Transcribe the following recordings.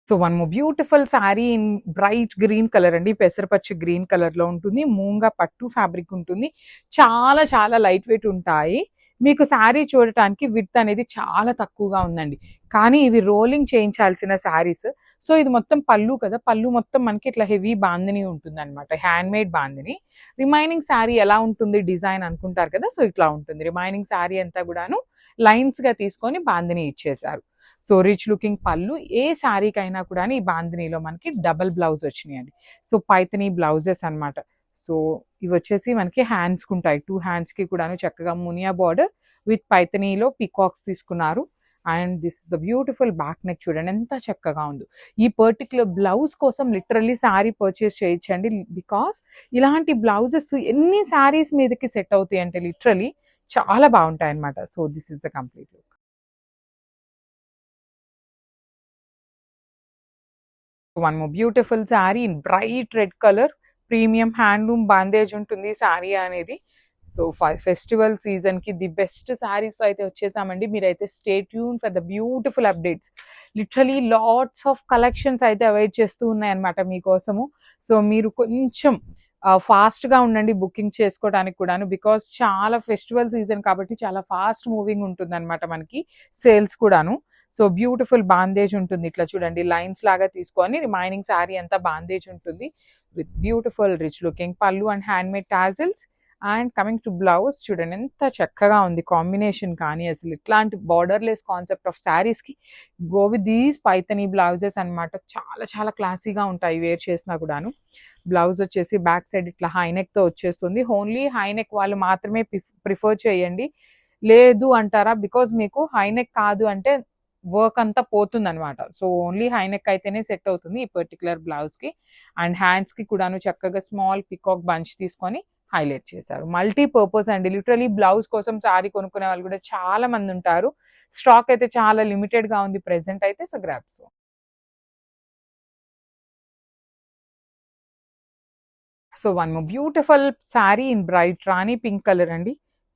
So one more beautiful sari in bright green colour అండి, పెసరపచ్చి green colour లో ఉంటుంది. మూంగా పట్టు ఫ్యాబ్రిక్ ఉంటుంది. చాలా చాలా లైట్ వెయిట్ ఉంటాయి. మీకు శారీ చూడటానికి విడ్త్ అనేది చాలా తక్కువగా ఉందండి, కానీ ఇవి రోలింగ్ చేయించాల్సిన శారీస్. సో ఇది మొత్తం పళ్ళు కదా, పళ్ళు మొత్తం మనకి ఇట్లా హెవీ బాందిని ఉంటుంది అనమాట, hand made bandhani. Remaining sari ఎలా ఉంటుంది డిజైన్ అనుకుంటారు కదా, సో ఇట్లా ఉంటుంది. రిమైనింగ్ శారీ అంతా కూడాను లైన్స్ గా తీసుకొని బాందిని ఇచ్చేసారు. సో రిచ్ లుకింగ్ పళ్ళు. ఏ శారీకైనా కూడా ఈ బాందినీలో మనకి డబల్ బ్లౌజ్ వచ్చినాయండి. సో పైతనీ బ్లౌజెస్ అన్నమాట. సో ఇవి వచ్చేసి మనకి హ్యాండ్స్కి ఉంటాయి, 2 హ్యాండ్స్కి కూడాను చక్కగా మునియా బార్డర్ విత్ పైతనీలో పీకాక్స్ తీసుకున్నారు. And this is the beautiful back neck, చూడండి ఎంత చక్కగా ఉందో. ఈ పర్టికులర్ బ్లౌజ్ కోసం లిటరల్లీ శారీ పర్చేస్ చేయొచ్చండి, బికాస్ ఇలాంటి బ్లౌజెస్ ఎన్ని శారీస్ మీదకి సెట్ అవుతాయి అంటే లిటరల్లీ చాలా బాగుంటాయి అనమాట. So this is the complete look. One more beautiful sari in bright red colour, premium handloom bandhej ఉంటుంది శారీ అనేది. సో ఫెస్టివల్ సీజన్ కి ది బెస్ట్ శారీస్ అయితే వచ్చేసామండి. మీరైతే stay tune for the beautiful updates. Literally lots of collections అయితే అవైట్ చేస్తూ ఉన్నాయన్నమాట మీకోసము. So మీరు కొంచెం ఫాస్ట్గా ఉండండి బుకింగ్ చేసుకోవడానికి కూడాను, బికాస్ చాలా ఫెస్టివల్ సీజన్ కాబట్టి చాలా ఫాస్ట్ మూవింగ్ ఉంటుంది అనమాట మనకి సేల్స్ కూడాను. సో బ్యూటిఫుల్ బాందేజ్ ఉంటుంది, ఇట్లా చూడండి లైన్స్ లాగా తీసుకొని రిమైనింగ్ శారీ అంతా బాందేజ్ ఉంటుంది విత్ బ్యూటిఫుల్ రిచ్ లుకింగ్ పళ్ళు and hand made tassels. And coming to blouse, చూడండి ఎంత చక్కగా ఉంది కాంబినేషన్. కానీ అసలు ఇట్లాంటి బార్డర్లెస్ కాన్సెప్ట్ ఆఫ్ శారీస్కి go with these Paithani blouses అనమాట. చాలా చాలా క్లాసీగా ఉంటాయి వేర్ చేసినా కూడాను. బ్లౌజ్ వచ్చేసి బ్యాక్ సైడ్ ఇట్లా హైనెక్తో వచ్చేస్తుంది. ఓన్లీ హైనెక్ వాళ్ళు మాత్రమే ప్రిఫర్ చేయండి, లేదు అంటారా, బికాజ్ మీకు హైనెక్ కాదు అంటే వర్క్ అంతా పోతుంది అనమాట. సో ఓన్లీ హైనెక్ అయితేనే సెట్ అవుతుంది ఈ పర్టికులర్ బ్లౌజ్కి. అండ్ హ్యాండ్స్కి కూడాను చక్కగా స్మాల్ పికాక్ బంచ్ తీసుకొని హైలైట్ చేశారు. మల్టీపర్పస్ అండి, లిటరలీ బ్లౌజ్ కోసం సారీ కొనుక్కునే వాళ్ళు కూడా చాలా మంది ఉంటారు. స్టాక్ అయితే చాలా లిమిటెడ్గా ఉంది ప్రెసెంట్ అయితే. So grabs. So one more beautiful sari in bright rani pink colour అండి.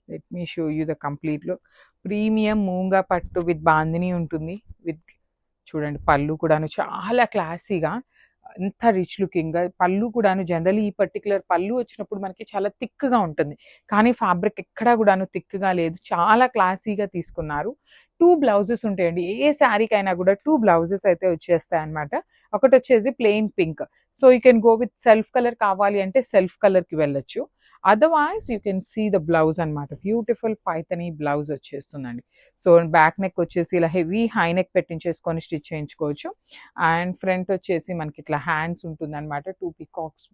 Let me show you the complete look. Premium moonga పట్టు విత్ బాందిని ఉంటుంది. విత్ చూడండి పళ్ళు కూడాను చాలా క్లాసీగా, ఎంత రిచ్ లుకింగ్గా. పళ్ళు కూడాను జనరల్లీ ఈ పర్టికులర్ పళ్ళు వచ్చినప్పుడు మనకి చాలా థిక్గా ఉంటుంది, కానీ ఫ్యాబ్రిక్ ఎక్కడా కూడాను థిక్గా లేదు, చాలా క్లాసీగా తీసుకున్నారు. 2 బ్లౌజెస్ ఉంటాయండి, ఏ శారీకైనా కూడా 2 బ్లౌజెస్ అయితే వచ్చేస్తాయి అనమాట. ఒకటి వచ్చేసి plain pink. So you can go with self colour, కావాలి అంటే సెల్ఫ్ కలర్కి వెళ్ళొచ్చు. Otherwise you can see the blouse అనమాట. బ్యూటిఫుల్ పైతనీ బ్లౌజ్ వచ్చేస్తుందండి. సో బ్యాక్ నెక్ వచ్చేసి ఇలా హెవీ హై నెక్ పెట్టించేసుకొని స్టిచ్ చేయించుకోవచ్చు. అండ్ ఫ్రంట్ వచ్చేసి మనకి ఇట్లా హ్యాండ్స్ ఉంటుంది అనమాట, 2 పికాక్స్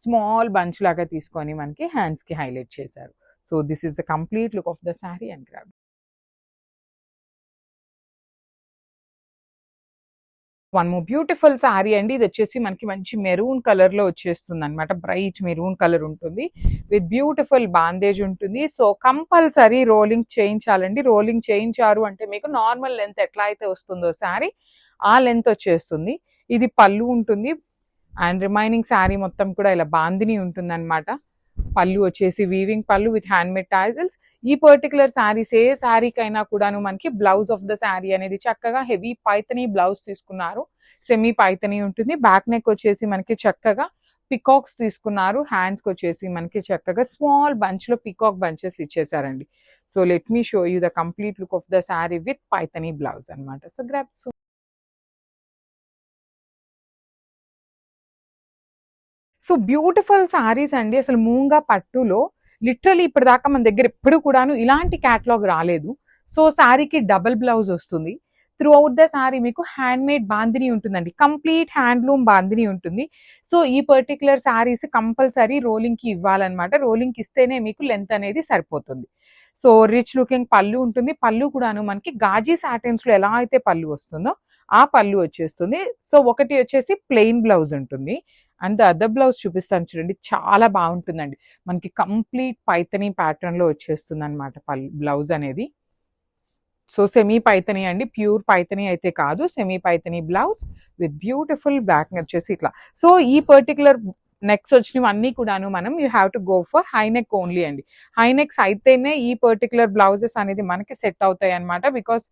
స్మాల్ బంచ్ లాగా తీసుకొని మనకి హ్యాండ్స్కి హైలైట్ చేశారు. So this is the complete look of the sari and grab. One more beautiful sari అండి. ఇది వచ్చేసి మనకి మంచి మెరూన్ కలర్ లో వచ్చేస్తుంది అనమాట, బ్రైట్ మెరూన్ కలర్ ఉంటుంది విత్ బ్యూటిఫుల్ బాందేజ్ ఉంటుంది. సో కంపల్సరీ రోలింగ్ చేయించాలండి. రోలింగ్ చేయించారు అంటే మీకు నార్మల్ లెంత్ ఎట్లా అయితే వస్తుందో శారీ ఆ లెంత్ వచ్చేస్తుంది. ఇది పళ్ళు ఉంటుంది అండ్ రిమైనింగ్ శారీ మొత్తం కూడా ఇలా బాందిని ఉంటుంది అనమాట. పళ్ళు వచ్చేసి వీవింగ్ పళ్ళు విత్ హ్యాండ్మేడ్ టాజిల్స్. ఈ పర్టికులర్ శారీస్ ఏ శారీకైనా కూడాను మనకి బ్లౌజ్ ఆఫ్ ద శారీ అనేది చక్కగా హెవీ పైతనీ బ్లౌజ్ తీసుకున్నారు, సెమీ పైతనీ ఉంటుంది. బ్యాక్ నెక్ వచ్చేసి మనకి చక్కగా పికాక్స్ తీసుకున్నారు. హ్యాండ్స్కి వచ్చేసి మనకి చక్కగా స్మాల్ బంచ్లో పికాక్ బంచెస్ ఇచ్చేసారండి. So let me show you the complete look of the sari with Paithani blouse అనమాట. So grabs. So beautiful saris అండి. అసలు మూంగా పట్టులో లిటరలీ ఇప్పటిదాకా మన దగ్గర ఎప్పుడు కూడాను ఇలాంటి క్యాటలాగ్ రాలేదు. సో శారీకి డబుల్ బ్లౌజ్ వస్తుంది. త్రూ అవుట్ ద శారీ మీకు హ్యాండ్ మేడ్ బాందిని ఉంటుందండి, కంప్లీట్ హ్యాండ్లూమ్ బాందిని ఉంటుంది. సో ఈ పర్టికులర్ శారీస్ కంపల్సరీ రోలింగ్కి ఇవ్వాలన్నమాట. రోలింగ్కి ఇస్తేనే మీకు లెంత్ అనేది సరిపోతుంది. సో రిచ్ లుకింగ్ పళ్ళు ఉంటుంది. పళ్ళు కూడాను మనకి గాజీ సాటిన్స్లో ఎలా అయితే పళ్ళు వస్తుందో ఆ పళ్ళు వచ్చేస్తుంది. సో ఒకటి వచ్చేసి ప్లెయిన్ బ్లౌజ్ ఉంటుంది అండ్ అదర్ బ్లౌజ్ చూపిస్తాను చూడండి, చాలా బాగుంటుందండి. మనకి కంప్లీట్ పైతనీ ప్యాటర్న్లో వచ్చేస్తుంది అనమాట పళ్ళు బ్లౌజ్ అనేది. సో సెమీ పైతనీ అండి, ప్యూర్ పైతనీ అయితే కాదు, semi Paithani blouse with beautiful back వచ్చేసి ఇట్లా. సో ఈ పర్టికులర్ నెక్స్ వచ్చినవి అన్నీ కూడాను మనం you have to go for high neck only అండి. హై నెక్స్ అయితేనే ఈ పర్టికులర్ బ్లౌజెస్ అనేది మనకి సెట్ అవుతాయి అనమాట. బికాస్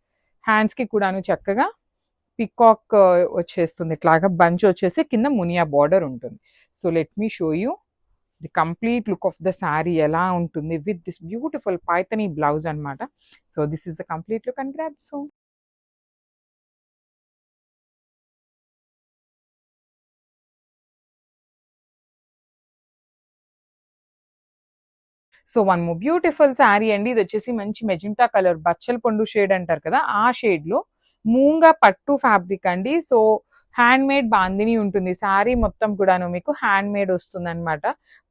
హ్యాండ్స్కి కూడాను చక్కగా పికాక్ వచ్చేస్తుంది, ఇట్లాగా బంచ్ వచ్చేసి కింద మునియా బార్డర్ ఉంటుంది. So let me show you the complete look of the sari ఎలా ఉంటుంది with this beautiful Paithani blouse అన్నమాట. So this is the complete look and grab. So one more beautiful sari అండి. ఇది వచ్చేసి మంచి మెజెంటా కలర్, బచ్చల పండు షేడ్ అంటారు కదా, ఆ షేడ్ లో మూంగా పట్టు ఫ్యాబ్రిక్ అండి. సో హ్యాండ్ మేడ్ బాందిని ఉంటుంది, శారీ మొత్తం కూడాను మీకు హ్యాండ్ మేడ్ వస్తుంది అనమాట.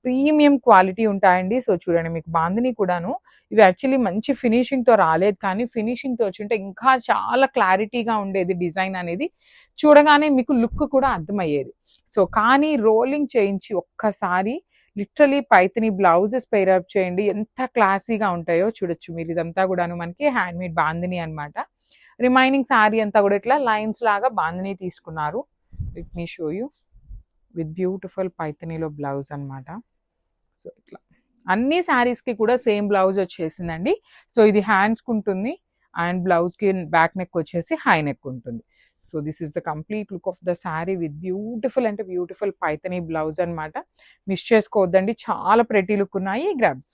ప్రీమియం క్వాలిటీ ఉంటాయండి. సో చూడండి, మీకు బాందిని కూడాను ఇవి యాక్చువల్లీ మంచి ఫినిషింగ్ తో రాలేదు, కానీ ఫినిషింగ్ తో వచ్చుంటే ఇంకా చాలా క్లారిటీగా ఉండేది డిజైన్ అనేది, చూడగానే మీకు లుక్ కూడా అర్థమయ్యేది. సో కానీ రోలింగ్ చేయించి ఒక్కసారి literally Paithani blouses pair up చేయండి, ఎంత క్లాసీగా ఉంటాయో చూడొచ్చు మీరు. ఇదంతా కూడాను మనకి హ్యాండ్ మేడ్ బాందిని అనమాట. రిమైనింగ్ శారీ అంతా కూడా ఇట్లా లైన్స్ లాగా బాందిని తీసుకున్నారు. Let me show you with beautiful పైథనీలో బ్లౌజ్ అనమాట. సో ఇట్లా అన్ని శారీస్కి కూడా సేమ్ బ్లౌజ్ వచ్చేసిందండి. సో ఇది హ్యాండ్స్కి ఉంటుంది అండ్ బ్లౌజ్కి బ్యాక్ నెక్ వచ్చేసి హై నెక్ ఉంటుంది. So this is the complete look of the sari with beautiful అంటే బ్యూటిఫుల్ పైథనీ బ్లౌజ్ అనమాట. మిస్ చేసుకోవద్దండి, చాలా ప్రెటీ లుక్ ఉన్నాయి. గ్రాబ్స్.